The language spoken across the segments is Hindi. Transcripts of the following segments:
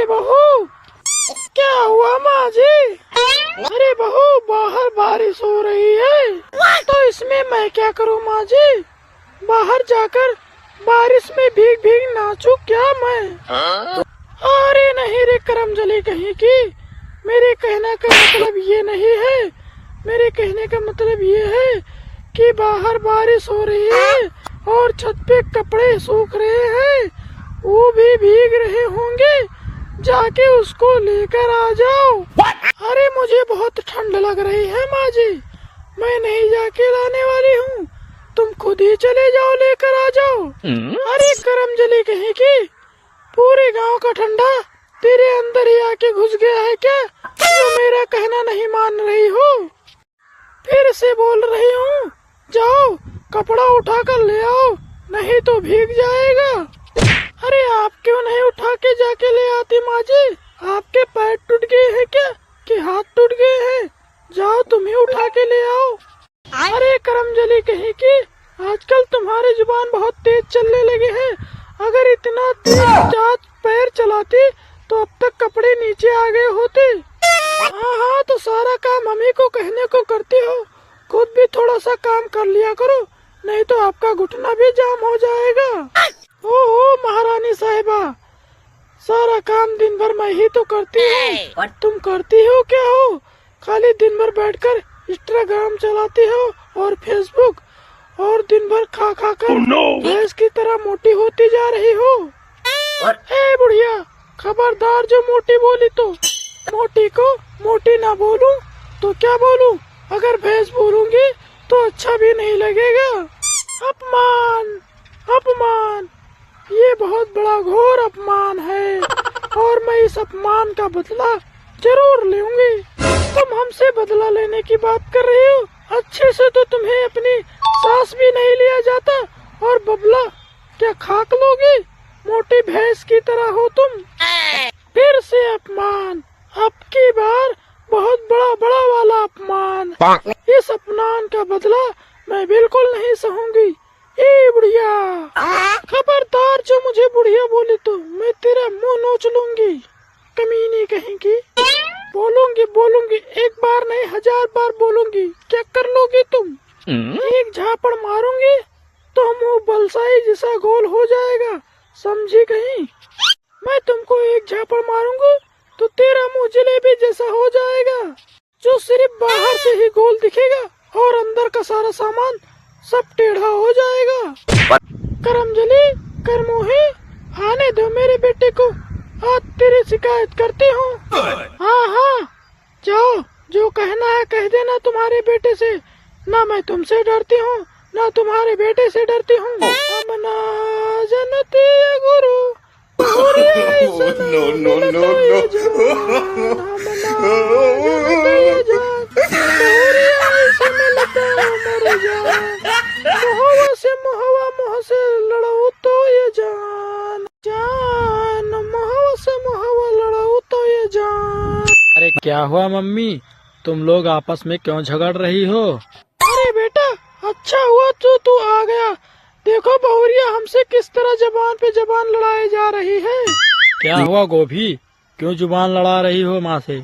अरे बहू, क्या हुआ माँ जी? अरे बहू, बाहर बारिश हो रही है तो इसमें मैं क्या करूँ माँ जी? बाहर जाकर बारिश में भीग भीग नाचूं क्या मैं? अरे नहीं रे करमजली कहीं की, मेरे कहने का मतलब ये नहीं है। मेरे कहने का मतलब ये है कि बाहर बारिश हो रही है और छत पे कपड़े सूख रहे हैं, वो भी भीग रहे होंगे, जाके उसको लेकर आ जाओ। अरे मुझे बहुत ठंड लग रही है माँ जी, मैं नहीं जाके लाने वाली हूँ, तुम खुद ही चले जाओ, लेकर आ जाओ। अरे करमजली कहीं की, पूरे गांव का ठंडा तेरे अंदर ही आके घुस गया है क्या, जो मेरा कहना नहीं मान रही हो? फिर से बोल रही हूँ, जाओ कपड़ा उठा कर ले आओ, नहीं तो भीग जाएगा। अरे आप क्यों नहीं उठा के जाके ले आती माँ जी? आपके पैर टूट गए हैं क्या कि हाथ टूट गए हैं? जाओ तुम ही उठा के ले आओ। अरे करमजली कहीं की, आजकल तुम्हारी जुबान बहुत तेज चलने लगे हैं। अगर इतना तेज पैर चलाती तो अब तक कपड़े नीचे आ गए होते। हाँ, तो सारा काम हम ही को कहने को करती हो, खुद भी थोड़ा सा काम कर लिया करो, नहीं तो आपका घुटना भी जाम हो जाएगा। ओहो महारानी साहिबा, सारा काम दिन भर मैं ही तो करती हूँ, तुम करती हो क्या हो? खाली दिन भर बैठकर इंस्टाग्राम चलाती हो और फेसबुक, और दिन भर खा खा कर भैंस की तरह मोटी होती जा रही हो। ए बुढ़िया, खबरदार जो मोटी बोली तो मोटी को मोटी ना बोलूं तो क्या बोलूं? अगर भैंस बोलूंगी तो अच्छा भी नहीं लगेगा। अपमान, अपमान, ये बहुत बड़ा घोर अपमान है और मैं इस अपमान का बदला जरूर लूंगी। तुम हमसे बदला लेने की बात कर रही हो? अच्छे से तो तुम्हें अपनी सांस भी नहीं लिया जाता और बबला क्या खाक लोगी? मोटी भैंस की तरह हो तुम। फिर से अपमान, अब की बार बहुत बड़ा बड़ा वाला अपमान। इस अपमान का बदला मैं बिल्कुल नहीं सहूंगी। ए बुढ़िया, खबरदार जो मुझे बुढ़िया बोली तो मैं तेरा मुंह नोच लूंगी, कमीनी कहीं की। बोलूंगी बोलूंगी, एक बार नहीं 1000 बार बोलूंगी। क्या कर लोगी तुम? एक झापड़ मारूंगी तो मुंह बलसाई जैसा गोल हो जाएगा, समझी कहीं? मैं तुमको एक झापड़ मारूंगी तो तेरा मुंह जलेबी जैसा हो जाएगा, जो सिर्फ बाहर से ही गोल दिखेगा और अंदर का सारा सामान सब टेढ़ा हो जाएगा। करमजली, करमोही, आने दो मेरे बेटे को, आज तेरी शिकायत करती हूँ। हाँ हाँ, जाओ, जो कहना है कह देना तुम्हारे बेटे से। ना मैं तुमसे डरती हूँ, ना तुम्हारे बेटे से डरती हूँ। अमना जनती गुरु मोह से लड़ो तो ये जान, जान मोह से मोहवा लड़ो तो ये जान। अरे क्या हुआ मम्मी, तुम लोग आपस में क्यों झगड़ रही हो? अरे बेटा, अच्छा हुआ तू आ गया। देखो बहुरिया हमसे किस तरह जबान पे जबान लड़ाई जा रही है। क्या हुआ गोभी, क्यों जुबान लड़ा रही हो माँ से?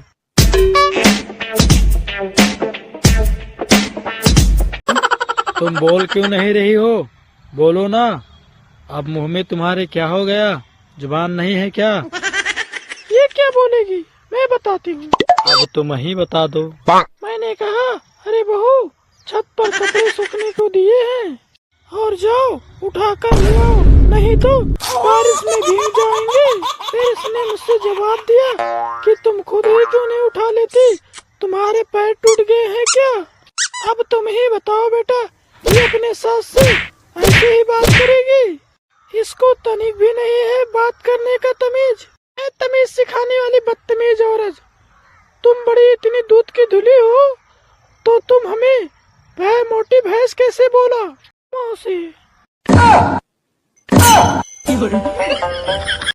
तुम बोल क्यों नहीं रही हो? बोलो ना। अब मुंह में तुम्हारे क्या हो गया, जुबान नहीं है क्या? ये क्या बोलेगी, मैं बताती हूँ। अब तुम ही बता दो। मैंने कहा, अरे बहू, छत पर कपड़े सूखने को दिए हैं और जाओ उठा कर ले आओ, नहीं तो बारिश में भीग जाएंगे। फिर इसने मुझसे जवाब दिया कि तुम खुद ही क्यों नहीं उठा लेती, तुम्हारे पैर टूट गए हैं क्या? अब तुम ही बताओ बेटा, ये अपने सास से ऐसे ही बात करेगी? इसको तनिक भी नहीं है बात करने का तमीज। तमीज सिखाने वाली बदतमीज औरत, तुम बड़ी इतनी दूध की धुली हो तो तुम हमें वह मोटी भैंस कैसे बोला? मौसी